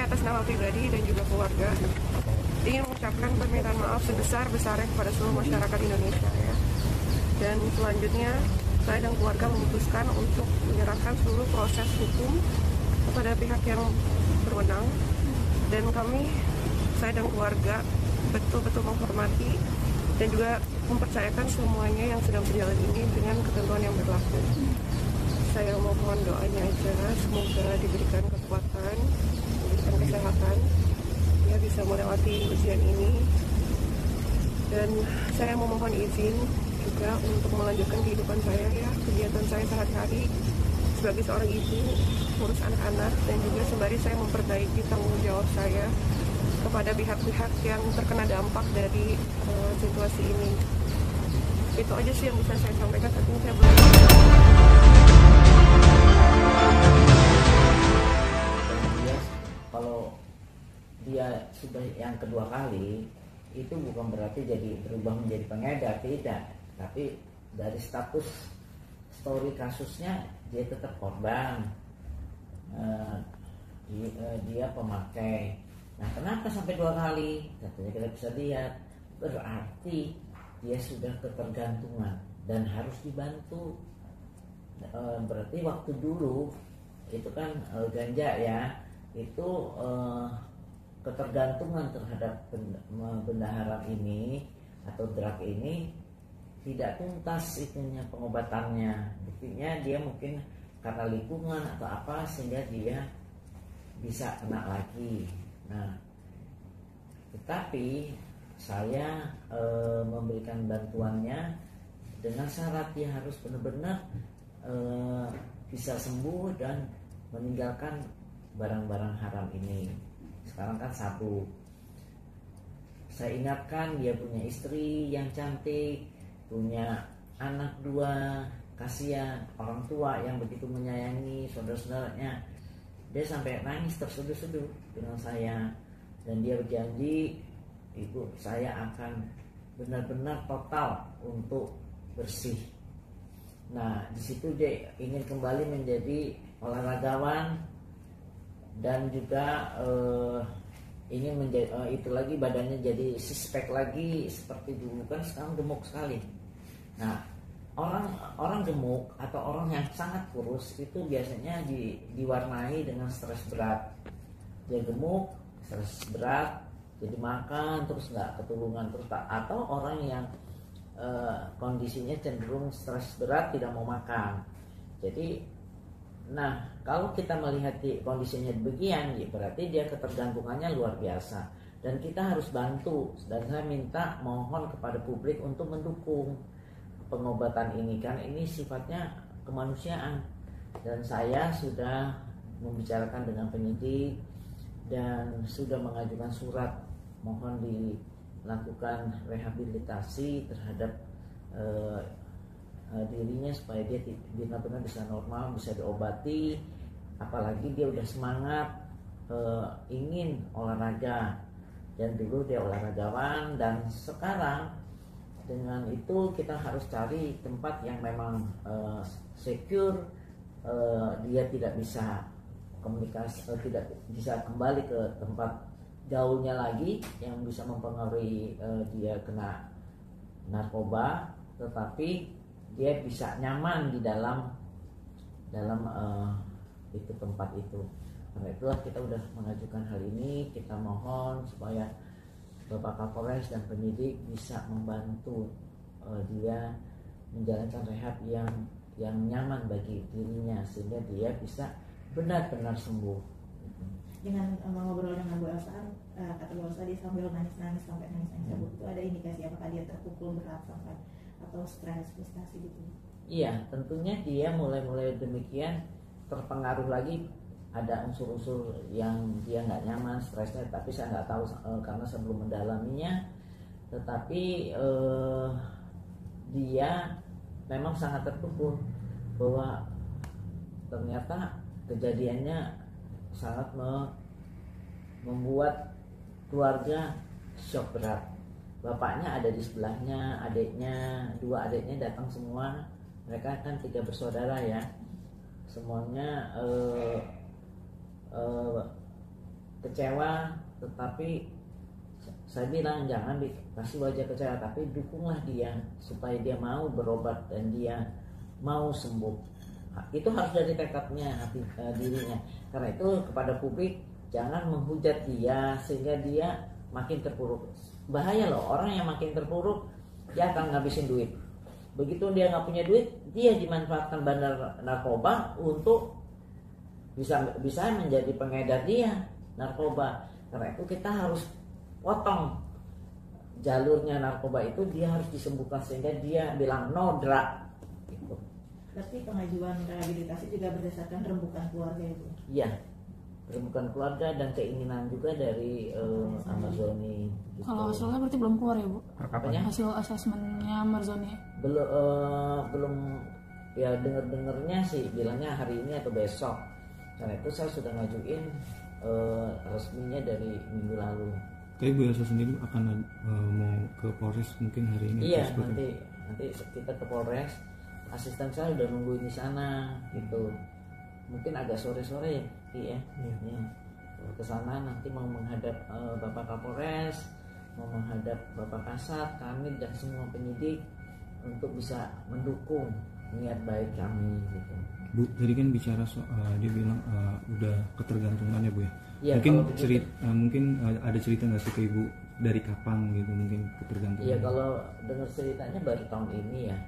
saya atas nama pribadi dan juga keluarga ingin mengucapkan permintaan maaf sebesar-besarnya kepada seluruh masyarakat Indonesia ya. Dan selanjutnya saya dan keluarga memutuskan untuk menyerahkan seluruh proses hukum kepada pihak yang berwenang, dan saya dan keluarga betul-betul menghormati dan juga mempercayakan semuanya yang sedang berjalan ini dengan ketentuan yang berlaku. Saya mohon doanya aja, semoga diberikan kekuatan, diberikan kesehatan, ya bisa melewati ujian ini. Dan saya memohon izin juga untuk melanjutkan kehidupan saya ya, kegiatan saya sehari-hari sebagai seorang ibu, ngurus anak-anak, dan juga sembari saya memperbaiki tanggung jawab saya kepada pihak-pihak yang terkena dampak dari situasi ini. Itu aja sih yang bisa saya sampaikan saat ini. Saya belum. Kalau dia sudah yang kedua kali, itu bukan berarti jadi berubah menjadi pengedar, tidak. Tapi dari status story kasusnya dia tetap korban, dia pemakai. Nah, kenapa sampai 2 kali? Katanya kita bisa lihat, berarti dia sudah ketergantungan dan harus dibantu. Berarti waktu dulu itu kan ganja ya, itu ketergantungan terhadap benda haram ini atau drug ini tidak tuntas itunya pengobatannya. Buktinya dia mungkin karena lingkungan atau apa sehingga dia bisa kena lagi. Nah, tetapi saya memberikan bantuannya dengan syarat dia harus benar-benar bisa sembuh dan meninggalkan barang-barang haram ini. Sekarang kan sabu. Saya ingatkan dia punya istri yang cantik, punya anak 2, kasihan orang tua yang begitu menyayangi saudara-saudaranya. Dia sampai nangis terseduh-seduh dengan saya, dan dia berjanji, ibu saya akan benar-benar total untuk bersih. Nah, di situ dia ingin kembali menjadi olahragawan dan juga ingin menjadi itu lagi badannya jadi six-pack lagi seperti dulu, kan sekarang gemuk sekali. Nah, orang gemuk atau orang yang sangat kurus itu biasanya diwarnai dengan stres berat. Dia gemuk, stres berat, jadi makan terus nggak keturungan terus, atau orang yang kondisinya cenderung stres berat tidak mau makan. Jadi, nah kalau kita melihat kondisinya demikian, ya berarti dia ketergantungannya luar biasa dan kita harus bantu. Dan saya mohon kepada publik untuk mendukung pengobatan ini, kan ini sifatnya kemanusiaan. Dan saya sudah membicarakan dengan penyidik dan sudah mengajukan surat mohon dilakukan rehabilitasi terhadap dirinya supaya dia benar-benar bisa normal, bisa diobati. Apalagi dia udah semangat ingin olahraga, dan dulu dia olahragawan, dan sekarang dengan itu kita harus cari tempat yang memang secure, dia tidak bisa komunikasi, tidak bisa kembali ke tempat gaulnya lagi yang bisa mempengaruhi dia kena narkoba, tetapi dia bisa nyaman di dalam itu tempat itu. Karena itulah kita udah mengajukan hal ini. Kita mohon supaya Bapak Kapolres dan penyidik bisa membantu dia menjalankan rehab yang nyaman bagi dirinya sehingga dia bisa benar-benar sembuh. Dengan ngobrol dengan Bu Elsa, kata Bu Elsa dia sambil nangis-nangis sampai nangis-nangis. Itu ada indikasi apakah dia terpukul berat sampai atau stres, frustasi gitu? Iya, tentunya dia mulai demikian terpengaruh lagi. Ada unsur-unsur yang dia nggak nyaman, stresnya, tapi saya nggak tahu karena saya belum mendalaminya. Tetapi dia memang sangat terpukul bahwa ternyata kejadiannya sangat membuat keluarga shock berat. Bapaknya ada di sebelahnya, adiknya, 2 adiknya datang semua. Mereka kan 3 bersaudara ya, semuanya kecewa, tetapi saya bilang jangan dikasih wajah kecewa, tapi dukunglah dia supaya dia mau berobat dan dia mau sembuh. Itu harus dari tekadnya dirinya. Karena itu kepada publik jangan menghujat dia sehingga dia makin terpuruk. Bahaya loh, orang yang makin terpuruk dia akan ngabisin duit. Begitu dia nggak punya duit, dia dimanfaatkan bandar narkoba untuk bisa menjadi pengedar dia narkoba. Karena itu kita harus potong jalurnya narkoba itu, dia harus disembuhkan sehingga dia bilang no drug gitu. Berarti pengajuan rehabilitasi juga berdasarkan rembukan keluarga itu? Iya, rembukan keluarga dan keinginan juga dari Marzoni gitu. Kalau hasilnya berarti belum keluar ya Bu? Apanya? Hasil asesmennya Marzoni? Belum ya, dengernya sih bilangnya hari ini atau besok. Karena itu saya sudah ngajuin resminya dari minggu lalu. Tapi Bu Elsa sendiri akan mau ke Polres mungkin hari ini? Iya, nanti kita ke Polres. Asisten saya udah nungguin di sana gitu. Mungkin agak sore-sore ya. Iya. Ke sana nanti mau menghadap Bapak Kapolres, mau menghadap Bapak Kasat, kami dan semua penyidik untuk bisa mendukung niat baik kami gitu. Bu, tadi kan bicara dia bilang udah ketergantungan ya Bu ya. Ya, mungkin ada cerita nggak sih ke Ibu dari kapan gitu mungkin ketergantungan? Iya, kalau dengar ceritanya baru tahun ini ya.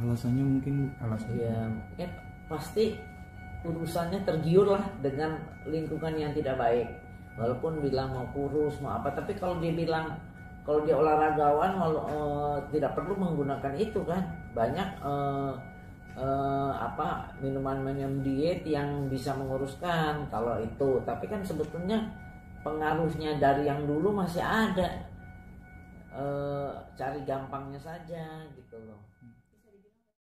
Alasannya mungkin Ya kan pasti urusannya tergiur lah dengan lingkungan yang tidak baik. Walaupun bilang mau kurus mau apa, tapi kalau dia bilang kalau dia olahragawan tidak perlu menggunakan itu kan. Banyak minuman diet yang bisa menguruskan kalau itu, tapi kan sebetulnya pengaruhnya dari yang dulu masih ada. Cari gampangnya saja gitu loh.